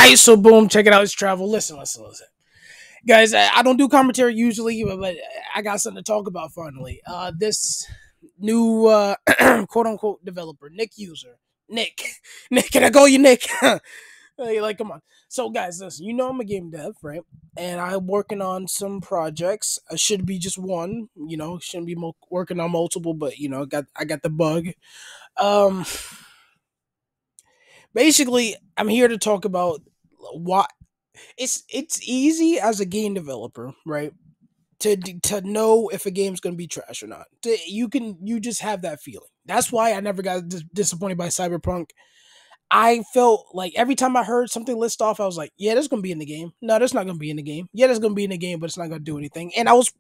Alright, so boom, check it out. It's travel. Listen. Guys, I don't do commentary usually, but I got something to talk about finally. This new quote unquote developer, Nick User. Nick. Nick, can I call you Nick? Like, come on. So, guys, listen, you know I'm a game dev, right? And I'm working on some projects. I should be just one, shouldn't be working on multiple, but I got the bug. Um, Basically, I'm here to talk about why it's easy as a game developer, right? To know if a game's gonna be trash or not. You just have that feeling. That's why I never got disappointed by Cyberpunk. I felt like every time I heard something list off, I was like, "Yeah, that's gonna be in the game. No, that's not gonna be in the game. Yeah, that's gonna be in the game, but it's not gonna do anything." And I was,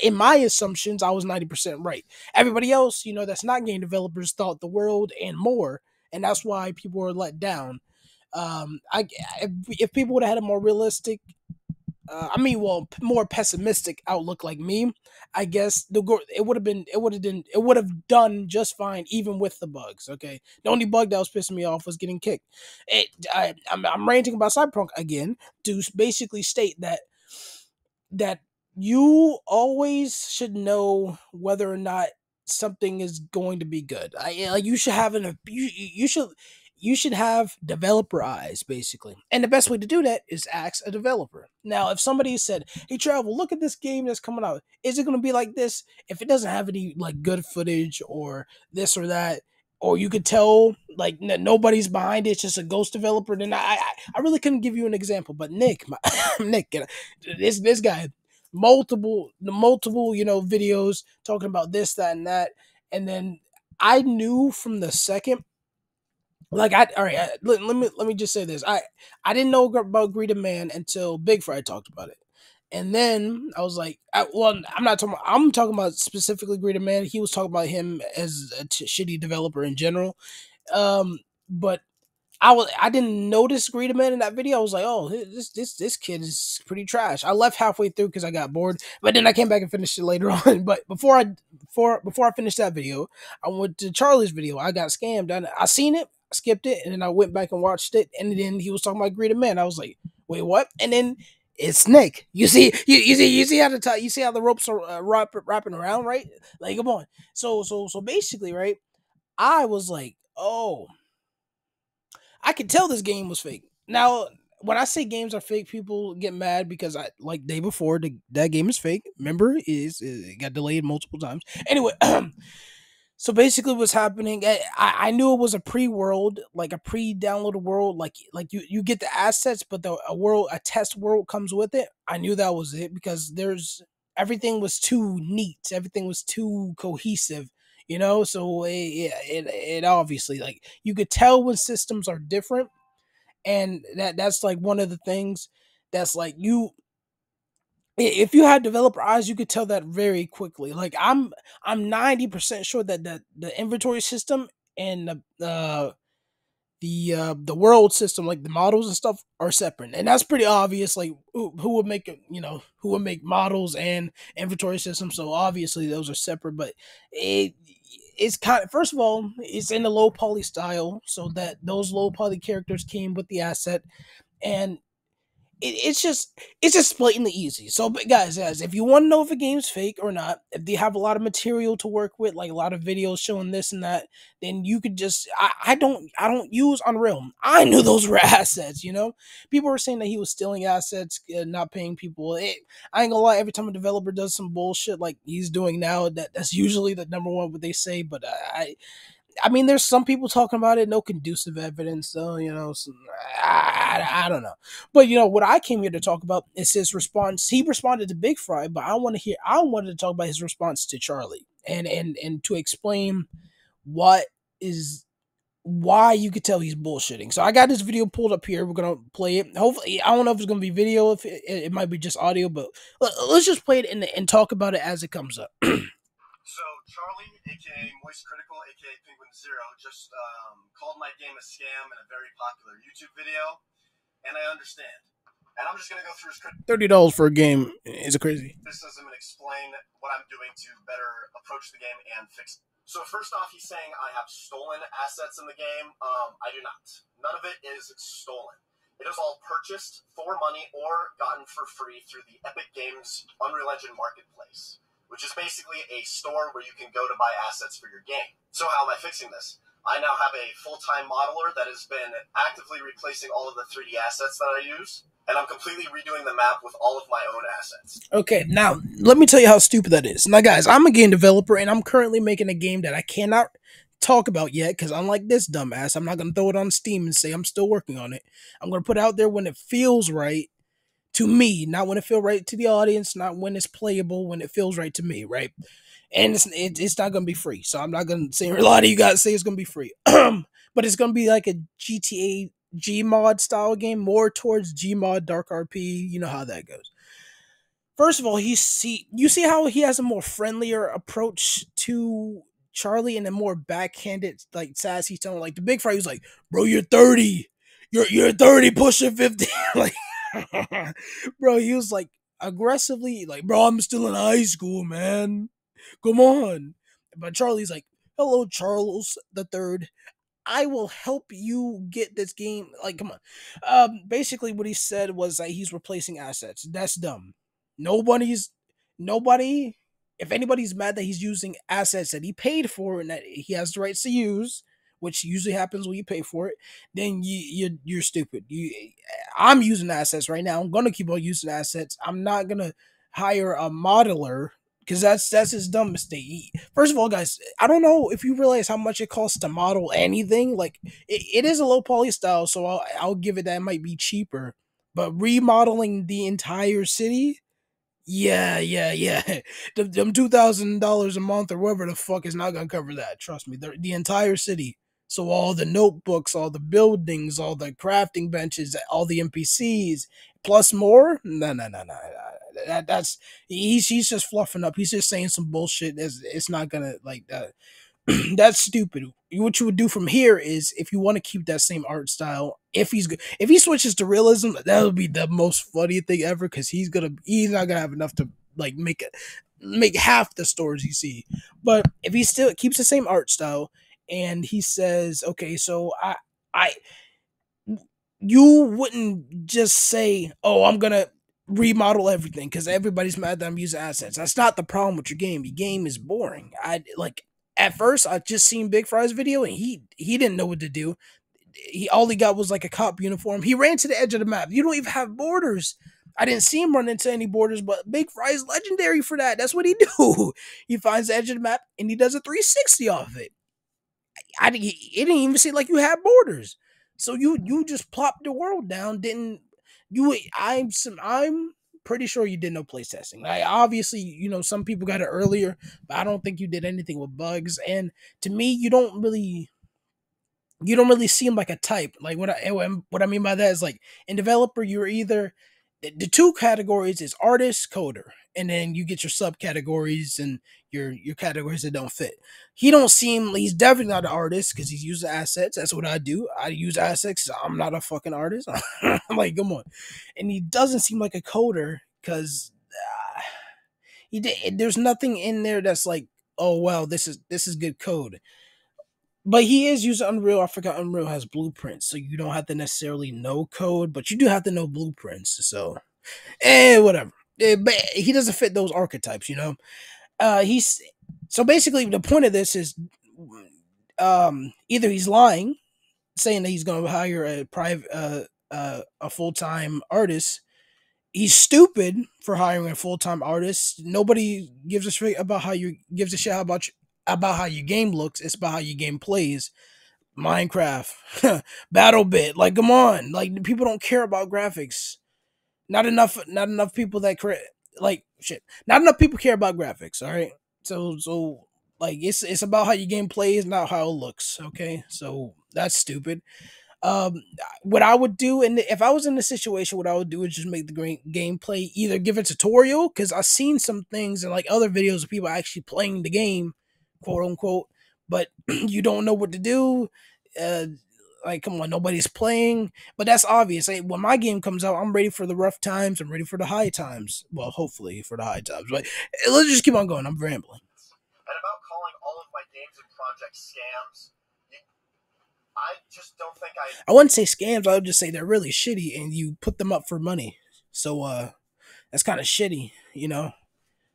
in my assumptions, I was 90% right. Everybody else, that's not game developers, thought the world and more, and that's why people were let down. I if people would have had a more realistic, more pessimistic outlook like me, I guess it would have done just fine even with the bugs. Okay, the only bug that was pissing me off was getting kicked. I'm ranting about Cyberpunk again to basically state that you always should know whether or not something is going to be good. Like you should have you should have developer eyes basically, and the best way to do that is ask a developer. Now, if somebody said, "Hey, Travel, look at this game that's coming out. Is it going to be like this?" If it doesn't have any like good footage or this or that, or you could tell like nobody's behind it, it's just a ghost developer, then I really couldn't give you an example. But Nick, Nick, this guy, multiple videos talking about this, that, and that, and then I knew from the second. Like all right, let me just say this. I didn't know about Greeted Man until Big Fry talked about it, and then I was like, well, I'm not talking. I'm talking about specifically Greeted Man. He was talking about him as a shitty developer in general. But I didn't notice Greeted Man in that video. I was like, oh, this kid is pretty trash. I left halfway through because I got bored, but then I came back and finished it later on. But before I finished that video, I went to Charlie's video. I got scammed. I seen it, skipped it, and then I went back and watched it. And then he was talking about Greeted Man. I was like, wait, what? And then it's Nick. You see how you see how the ropes are wrapping around, right? Like, come on. So basically, right? I was like, oh, I could tell this game was fake. Now, when I say games are fake, people get mad because I like day before that game is fake. Remember, it got delayed multiple times. Anyway, so basically, what's happening? I knew it was a pre-world, like a pre-downloaded world, like you get the assets, but a test world comes with it. I knew that was it because everything was too neat, everything was too cohesive. So it obviously, like, you could tell when systems are different, and that's like one of the things that's like if you had developer eyes, you could tell that very quickly. Like, I'm 90% sure that the inventory system and the world system, like the models and stuff, are separate, and that's pretty obvious. Like, who would make it? Who would make models and inventory systems? So obviously those are separate. But it's kind of, first of all, it's in the low poly style, so that those low poly characters came with the asset, and it's just blatantly easy. So, but guys, if you want to know if a game's fake or not, if they have a lot of material to work with, like a lot of videos showing this and that, then you could just I don't use Unreal. I knew those were assets. People were saying that he was stealing assets, not paying people. I ain't gonna lie. Every time a developer does some bullshit like he's doing now, that's usually the number one what they say. But I mean, there's some people talking about it. No conducive evidence, though. So, I don't know. But what I came here to talk about is his response. He responded to Big Fry, but I wanted to talk about his response to Charlie, and to explain what is why you could tell he's bullshitting. So I got this video pulled up here. We're gonna play it. Hopefully, I don't know if it's gonna be video. If it might be just audio, but let's just play it and talk about it as it comes up. So Charlie, aka Moist Critical, aka Penguin Zero, just called my game a scam in a very popular YouTube video, and I understand. And I'm just gonna go through his $30 for a game is crazy. criticism and explain what I'm doing to better approach the game and fix it. So first off, he's saying I have stolen assets in the game. I do not. None of it is stolen. It is all purchased for money or gotten for free through the Epic Games Unreal Engine Marketplace, which is basically a store where you can go to buy assets for your game. So how am I fixing this? I now have a full-time modeler that has been actively replacing all of the 3D assets that I use, and I'm completely redoing the map with all of my own assets. Okay, now let me tell you how stupid that is. Now, guys, I'm a game developer and I'm currently making a game that I cannot talk about yet because unlike this dumbass, I'm not going to throw it on Steam and say I'm still working on it. I'm going to put it out there when it feels right to me, not when it feels right to the audience, not when it's playable, when it feels right to me, right? And it's not going to be free, so I'm not going to say a lot of you guys say it's going to be free, but it's going to be like a GTA Gmod style game, more towards Gmod Dark RP. You know how that goes. First of all, you see how he has a more friendlier approach to Charlie and a more backhanded, like sassy tone. Like the big fry was like, "Bro, you're 30, you're 30, pushing 50." Like, bro, he was like aggressively like, "Bro, I'm still in high school, man. Come on." But Charlie's like, "Hello, Charles the third. I will help you get this game." Like, come on. Basically, what he said was that he's replacing assets. That's dumb. Nobody's nobody. If anybody's mad that he's using assets that he paid for and that he has the rights to use, which usually happens when you pay for it, then you're stupid. I'm using assets right now. I'm gonna keep on using assets. I'm not gonna hire a modeler because that's his dumb mistake. First of all, guys, I don't know if you realize how much it costs to model anything. Like it is a low poly style, so I'll give it that it might be cheaper. But remodeling the entire city, yeah. Them $2,000 a month or whatever the fuck is not gonna cover that. Trust me, the entire city. So all the notebooks, all the buildings, all the crafting benches, all the NPCs, plus more. No. That's he's just fluffing up. He's just saying some bullshit. It's not gonna like that. That's stupid. What you would do from here is if you want to keep that same art style, if he switches to realism, that would be the most funny thing ever because he's not gonna have enough to like make half the stores you see. But if he still keeps the same art style and he says, okay, so I you wouldn't just say, "Oh, I'm gonna remodel everything" because everybody's mad that I'm using assets. That's not the problem with your game. Your game is boring. I like at first I just seen Big Fry's video and he didn't know what to do. He all he got was like a cop uniform. He ran to the edge of the map. You don't even have borders. I didn't see him run into any borders, but Big Fry is legendary for that. That's what he do. He finds the edge of the map and he does a 360 off it. It didn't even seem like you had borders. So you just plopped the world down. Didn't you? I'm pretty sure you did no play testing. Like obviously, some people got it earlier, but I don't think you did anything with bugs. And to me, you don't really seem like a type. Like what I mean by that is like in developer, you're either the two categories is artist, coder, and then you get your subcategories and your categories that don't fit. He's definitely not an artist because he's using assets. That's what I do. I use assets. I'm not a fucking artist. I'm like, come on. And he doesn't seem like a coder because there's nothing in there that's like, oh wow, this is good code. But he is using Unreal. I forgot Unreal has blueprints, so you don't have to necessarily know code, but you do have to know blueprints. So, whatever. But he doesn't fit those archetypes. He's so basically the point of this is, either he's lying, saying that he's going to hire a private, a full time artist. He's stupid for hiring a full time artist. Nobody gives a shit about how you gives a shit about how your game looks. It's about how your game plays. Minecraft, Battle Bit. Like, come on. Like, people don't care about graphics. Not enough. Not enough people that create. Like, shit. Not enough people care about graphics. All right. So like it's about how your game plays, not how it looks. Okay. So that's stupid. Um, what I would do, and if I was in this situation, what I would do is just make the great gameplay, either give a tutorial because I've seen some things in like other videos of people actually playing the game, quote unquote, but you don't know what to do. Uh, like, come on, nobody's playing, but that's obvious. Like, when my game comes out, I'm ready for the rough times. I'm ready for the high times. Well, hopefully for the high times. But let's just keep on going. I'm rambling. And about calling all of my games and projects scams, I just don't think I. I wouldn't say scams. I would just say they're really shitty, and you put them up for money. So that's kind of shitty, you know.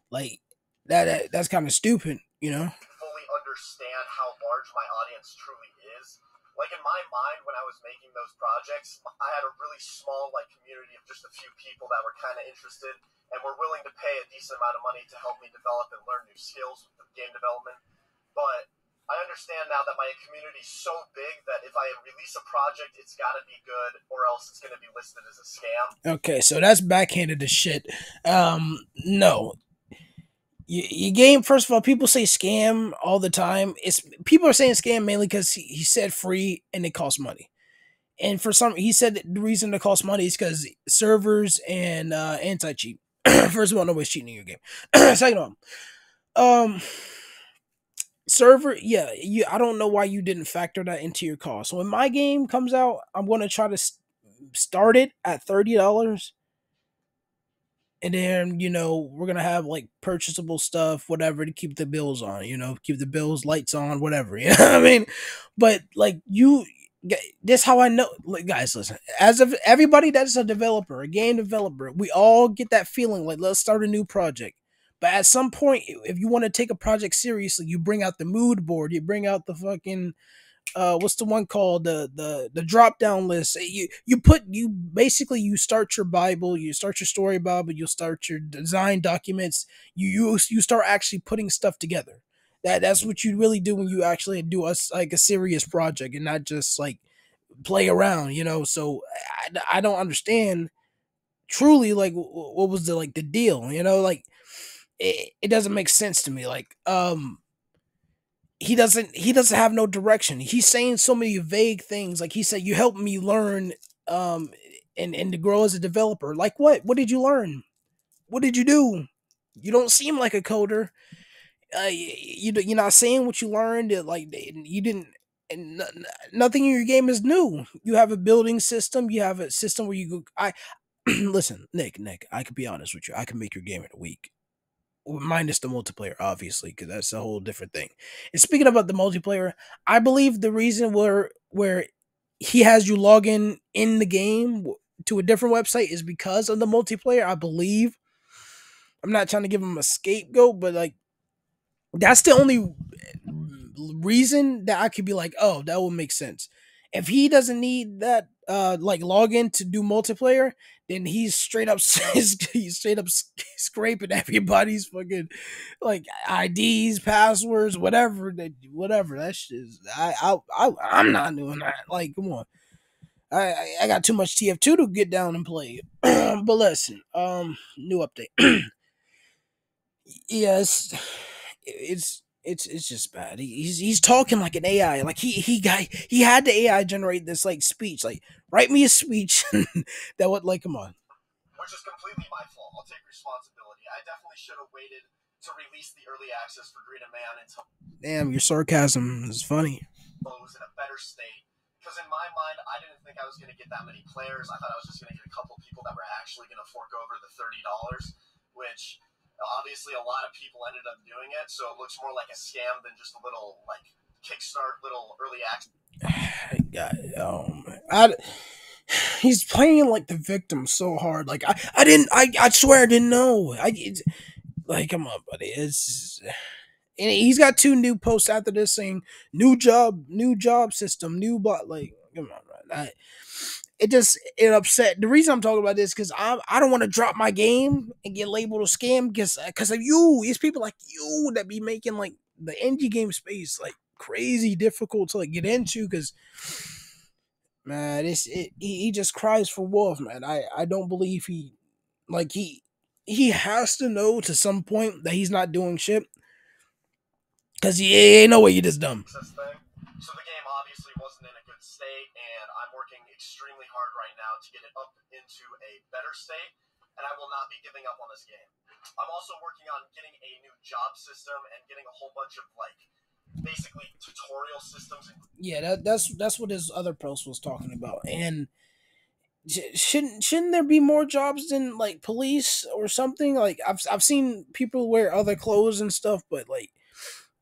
Like that's kind of stupid, you know. Fully understand how large my audience truly is. Like in my mind, when I was making those projects, I had a really small like community of just a few people that were kind of interested and were willing to pay a decent amount of money to help me develop and learn new skills with game development. But I understand now that my community is so big that if I release a project, it's got to be good, or else it's going to be listed as a scam. Okay, so that's backhanded as shit. No, you game. First of all, people say scam all the time. It's people are saying scam mainly because he said free and it costs money. And for some, he said that the reason it costs money is because servers and anti cheat. First of all, nobody's cheating in your game. Second of all, server, yeah, you. I don't know why you didn't factor that into your cost. So when my game comes out, I'm gonna try to start it at $30, and then we're gonna have like purchasable stuff, whatever, to keep the bills on. Keep the bills, lights on, whatever. You know what I mean? But like this how I know. Like, guys, listen. As of everybody that's a developer, a game developer, we all get that feeling like let's start a new project. But at some point, if you want to take a project seriously, you bring out the mood board, you bring out the fucking what's the one called, the drop down list. You basically you start your bible, you start your story bible, you start your design documents, you start actually putting stuff together. That's what you really do when you actually do like a serious project and not just like play around, so I don't understand truly like what was the deal, like it doesn't make sense to me, like he doesn't have no direction. He's saying so many vague things. Like he said, you helped me learn um and to grow as a developer. Like what? What did you learn? What did you do? You don't seem like a coder. You're not saying what you learned. Like you didn't. And nothing in your game is new. You have a building system. You have a system where you go. I listen, Nick. I could be honest with you. I can make your game in a week, minus the multiplayer, obviously, because that's a whole different thing. And speaking about the multiplayer, I believe the reason where he has you log in the game to a different website is because of the multiplayer. I believe. I'm not trying to give him a scapegoat, but like that's the only reason that I could be like, oh, that would make sense. If he doesn't need that like login to do multiplayer, then he's straight up he's straight up scraping everybody's fucking like IDs, passwords, whatever. That shit is I'm not doing that. Like, come on. I got too much TF2 to get down and play. But listen, new update. Yes, it's just bad. He's talking like an AI. Like he had the AI generate this like speech. Like write me a speech that would like come on. Which is completely my fault. I'll take responsibility. I definitely should have waited to release the early access for Green Man until Damn, your sarcasm is funny. it was in a better state. Because in my mind, I didn't think I was going to get that many players. I thought I was just going to get a couple people that were actually going to fork over the $30, which obviously a lot of people ended up doing it. So it looks more like a scam than just a little like kickstart, little early access. God, he's playing like the victim so hard. Like I swear I didn't know. Like come on, buddy. And he's got two new posts after this saying new job system, new bot. Like come on, man. It upset. The reason I'm talking about this because I don't want to drop my game and get labeled a scam because of you. It's people like you that be making like the indie game space like crazy difficult to like get into because man, he just cries for wolf, man. I don't believe like he has to know to some point that he's not doing shit because he ain't no way you just dumb. Thing. So the game obviously wasn't in a good state, and I'm working extremely hard right now to get it up into a better state, and I will not be giving up on this game. I'm also working on getting a new job system and getting a whole bunch of like basically tutorial systems. Yeah, that's what his other post was talking about. And shouldn't there be more jobs than like police or something? Like I've seen people wear other clothes and stuff, but like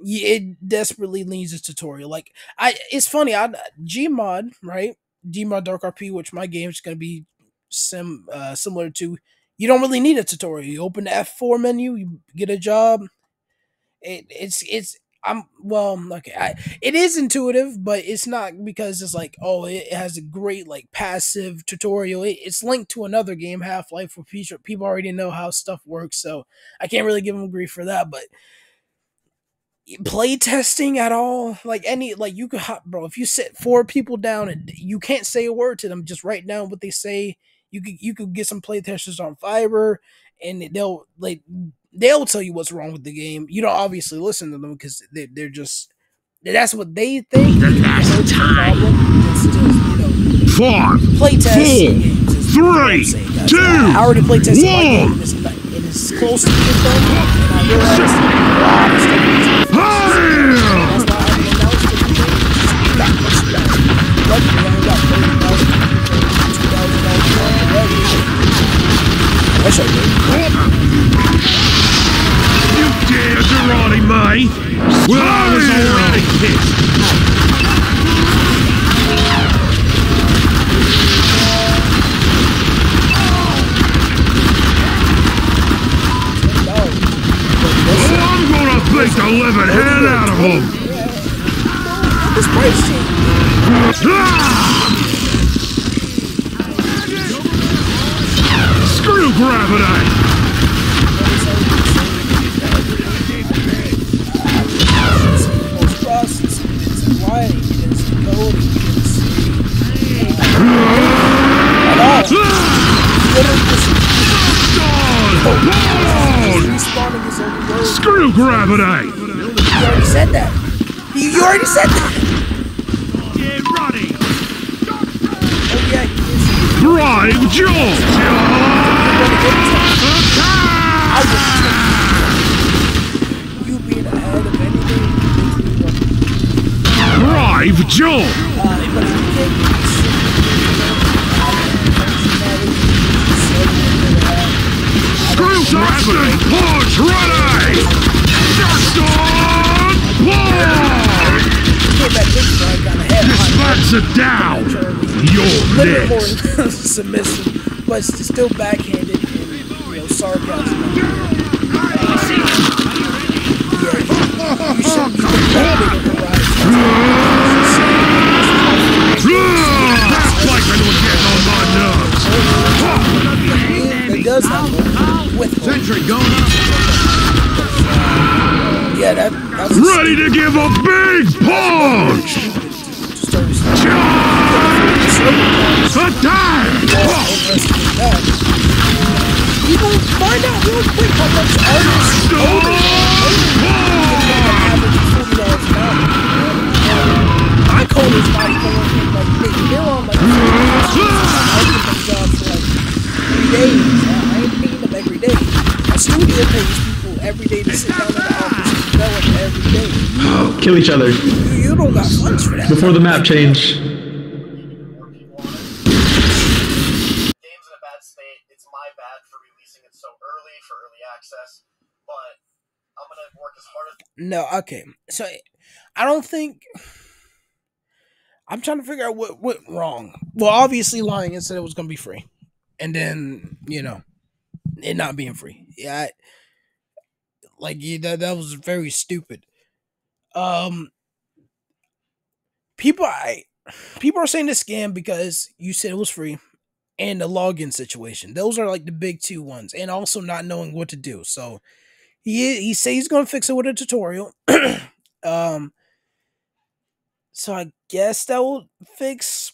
Yeah, it desperately needs a tutorial. Like it's funny. I Gmod, right? Gmod Dark RP, which my game's gonna be similar to. You don't really need a tutorial. You open the F4 menu, you get a job. It's I'm well okay. It is intuitive, but it's not because it's like oh it has a great like passive tutorial. It's linked to another game, Half Life, where people already know how stuff works. So I can't really give them grief for that, but play testing at all like any like you could bro if you sit four people down and you can't say a word to them just write down what they say you could get some play testers on Fiverr and they'll tell you what's wrong with the game. You don't obviously listen to them because they're just that's what they think. Last It's the time. problem. It's just Five, play testing four, games is what I'm three, saying, guys. two, I already play tested my game one. and it is close to being done and I realized a lot of stuff needs to be fixed. Bam! That's why I haven't announced it because it got pushed back. Luckily, I only got 30,000 people for $2,000 already. I wish I did. You dare to rally me? Well, I was already pissed. Oh, I'm gonna beat the living hell out of him! What this price change? Ah! Screw gravity! Most process, it's writing, it's coding, it's literally just respawning his own word. Screw gravity! You already said that. You already said that. Get ready! Oh yeah, he is. Drive George! I wouldn't you being ahead of anything makes me want Drive George! but if you can't Screw Justin! Punch ready! Justin! Punch! get that picture, I got ahead. Dispatch it down! You're Little more next! submissive, but it's still backhanded and sarcasm. Yeah, you shouldn't be that big of a rise. That's like it was getting on my nerves! It does happen with Sentry going up! yeah, that's Ready to give a big punch! Attack! You gonna find out real quick how much artists my code is not even working like they're on like I give them jobs for like 3 days. I ain't paying them every day. A studio pays people every day to sit down in the office and develop every day. Kill each other You don't got funds for that. before the map change. Game's in a bad state. It's my bad for releasing it so early for early access, but I'm gonna work as hard as. No, okay. So I don't think I'm trying to figure out what went wrong. Well, obviously lying and said it was gonna be free. And then, it not being free. Yeah, that was very stupid. Um people I people are saying this scam because you said it was free and the login situation. Those are like the big two ones, and also not knowing what to do. So he says he's gonna fix it with a tutorial. um, so I guess that will fix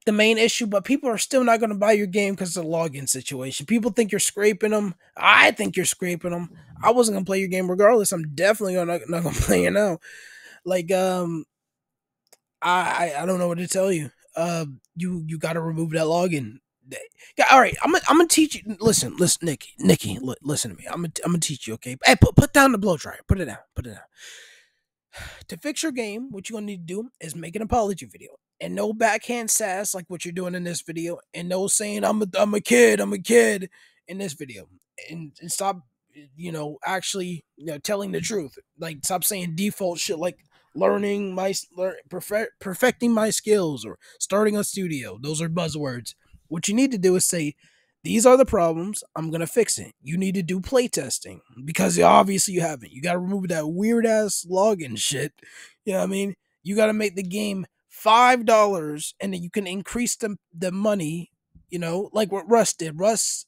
the main issue, but people are still not gonna buy your game because of the login situation. People think you're scraping them. I think you're scraping them. I wasn't gonna play your game regardless. I'm definitely not gonna play it now. Like I don't know what to tell you. You got to remove that login. Yeah, all right. I'm gonna teach you. Listen, Nikki, listen to me. I'm gonna teach you. Okay. Hey, put down the blow dryer. Put it down. Put it down. To fix your game, what you're gonna need to do is make an apology video, and no backhand sass like what you're doing in this video, and no saying I'm a kid in this video, and stop actually telling the truth. Like stop saying default shit like perfecting my skills or starting a studio. Those are buzzwords. What you need to do is say these are the problems. I'm gonna fix it. You need to do playtesting because obviously you haven't. You gotta remove that weird ass login shit. You know what I mean? You gotta make the game $5 and then you can increase the money, like what Russ did. Russ,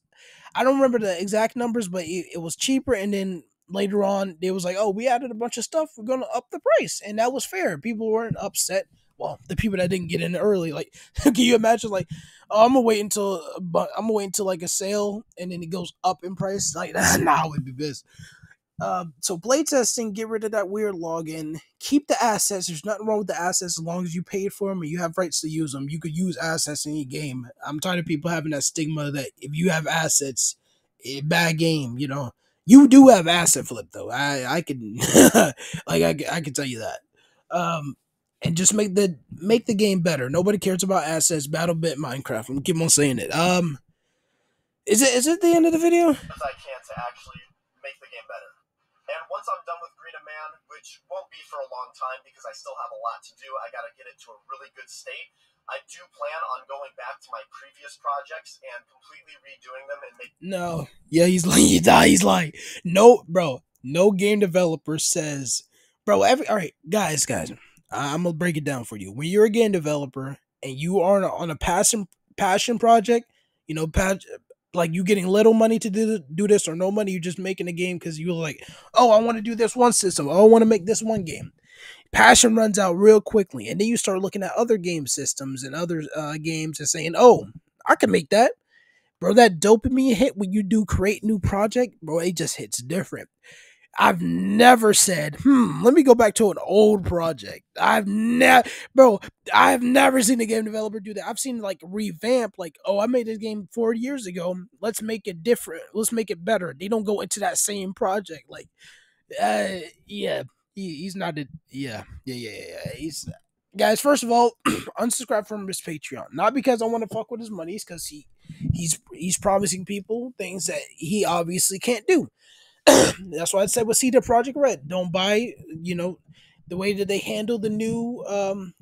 I don't remember the exact numbers, but it was cheaper. And then later on, it was like, oh, we added a bunch of stuff. We're going to up the price. And that was fair. People weren't upset. Well, the people that didn't get in early, like, can you imagine, like, oh, I'm gonna wait until like a sale, and then it goes up in price. Like, nah, would be best. So playtesting, get rid of that weird login. Keep the assets. There's nothing wrong with the assets as long as you paid for them and you have rights to use them. You could use assets in your game. I'm tired of people having that stigma that if you have assets, bad game. You do have asset flip though. I can I can tell you that. And just make the game better. Nobody cares about assets. Battle bit Minecraft. I'm keep on saying it. Is it the end of the video? As I can to actually make the game better. And once I'm done with Green Man, which won't be for a long time because I still have a lot to do, I gotta get it to a really good state. I do plan on going back to my previous projects and completely redoing them and making. No. Yeah, he's like, he's like, no, bro. No game developer says, bro. All right, guys. I'm gonna break it down for you. When you're a game developer and you are on a passion project, like you getting little money to do this or no money, you're just making a game because you're like, oh, I want to do this one system. Oh, I want to make this one game. Passion runs out real quickly, and then you start looking at other game systems and other games and saying, oh, I can make that. Bro, that dopamine hit when you do create new project, bro, it just hits different. I've never said, let me go back to an old project. I've never seen a game developer do that. I've seen like revamp, like, oh, I made this game 4 years ago. Let's make it different. Let's make it better. They don't go into that same project. Like, yeah, he's not a, yeah. He's, guys, first of all, unsubscribe from his Patreon. Not because I want to fuck with his money, it's because he's promising people things that he obviously can't do. That's why I said with CD Project Red, don't buy. The way that they handle the new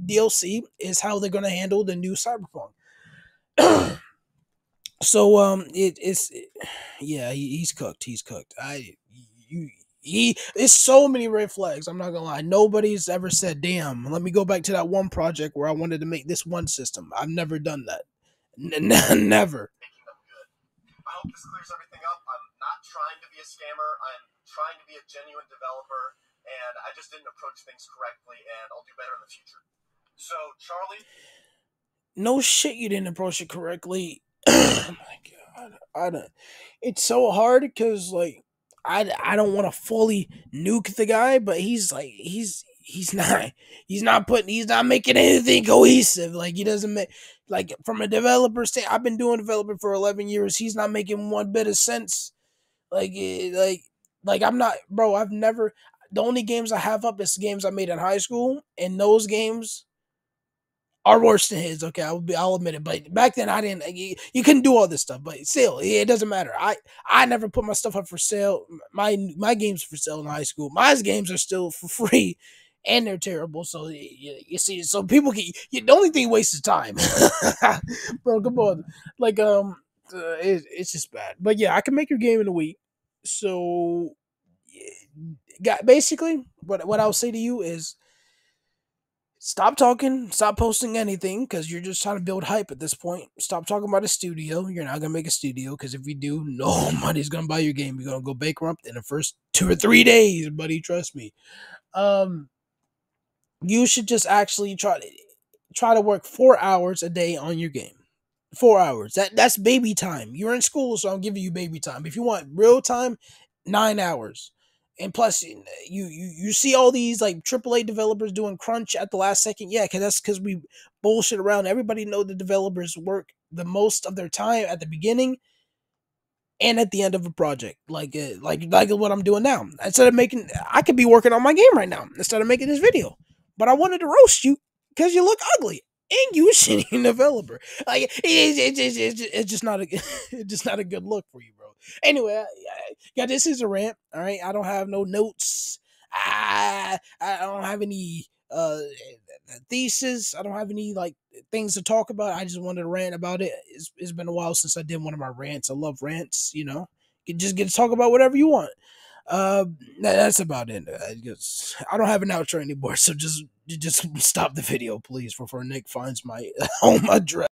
DLC is how they're gonna handle the new Cyberpunk. So yeah, he's cooked. He's cooked. It's so many red flags. I'm not gonna lie. Nobody's ever said, "Damn, let me go back to that one project where I wanted to make this one system." I've never done that. Never. Making them good. I hope this clears everything up. I'm not trying to be a scammer. I'm trying to be a genuine developer, and I just didn't approach things correctly, and I'll do better in the future. So, Charlie? No shit, you didn't approach it correctly. Oh my god, I don't. It's so hard because like I don't want to fully nuke the guy, but he's like he's not making anything cohesive. Like he doesn't make, like, from a developer stand. I've been doing development for 11 years. He's not making one bit of sense. Like I'm not, bro. I've never. The only games I have up is games I made in high school, and those games are worse than his. Okay, I'll admit it. But back then, I didn't. You couldn't do all this stuff. But still, it doesn't matter. I never put my stuff up for sale. My games for sale in high school. My games are still for free, and they're terrible. So you see, so people can. The only thing wastes time, bro. Come on, like it's just bad. But yeah, I can make your game in a week. So, basically, what I'll say to you is, stop talking, stop posting anything, because you're just trying to build hype at this point. Stop talking about a studio. You're not gonna make a studio, because if you do, nobody's gonna buy your game. You're gonna go bankrupt in the first 2 or 3 days, buddy. Trust me. You should just actually try to work 4 hours a day on your game. 4 hours. That's baby time. You're in school, so I'm giving you baby time. If you want real time, 9 hours. And plus, you see all these like AAA developers doing crunch at the last second. Yeah, because we bullshit around. Everybody know the developers work the most of their time at the beginning and at the end of a project. Like what I'm doing now. I could be working on my game right now instead of making this video. But I wanted to roast you because you look ugly and you shitty developer. Like it's just not a it's just not a good look for you, bro. Anyway, yeah, this is a rant. All right, I don't have no notes. I don't have any thesis. I don't have any like things to talk about. I just wanted to rant about it. It's been a while since I did one of my rants. I love rants. You just get to talk about whatever you want. That's about it. I don't have an outro anymore, so just stop the video, please, before Nick finds my home address.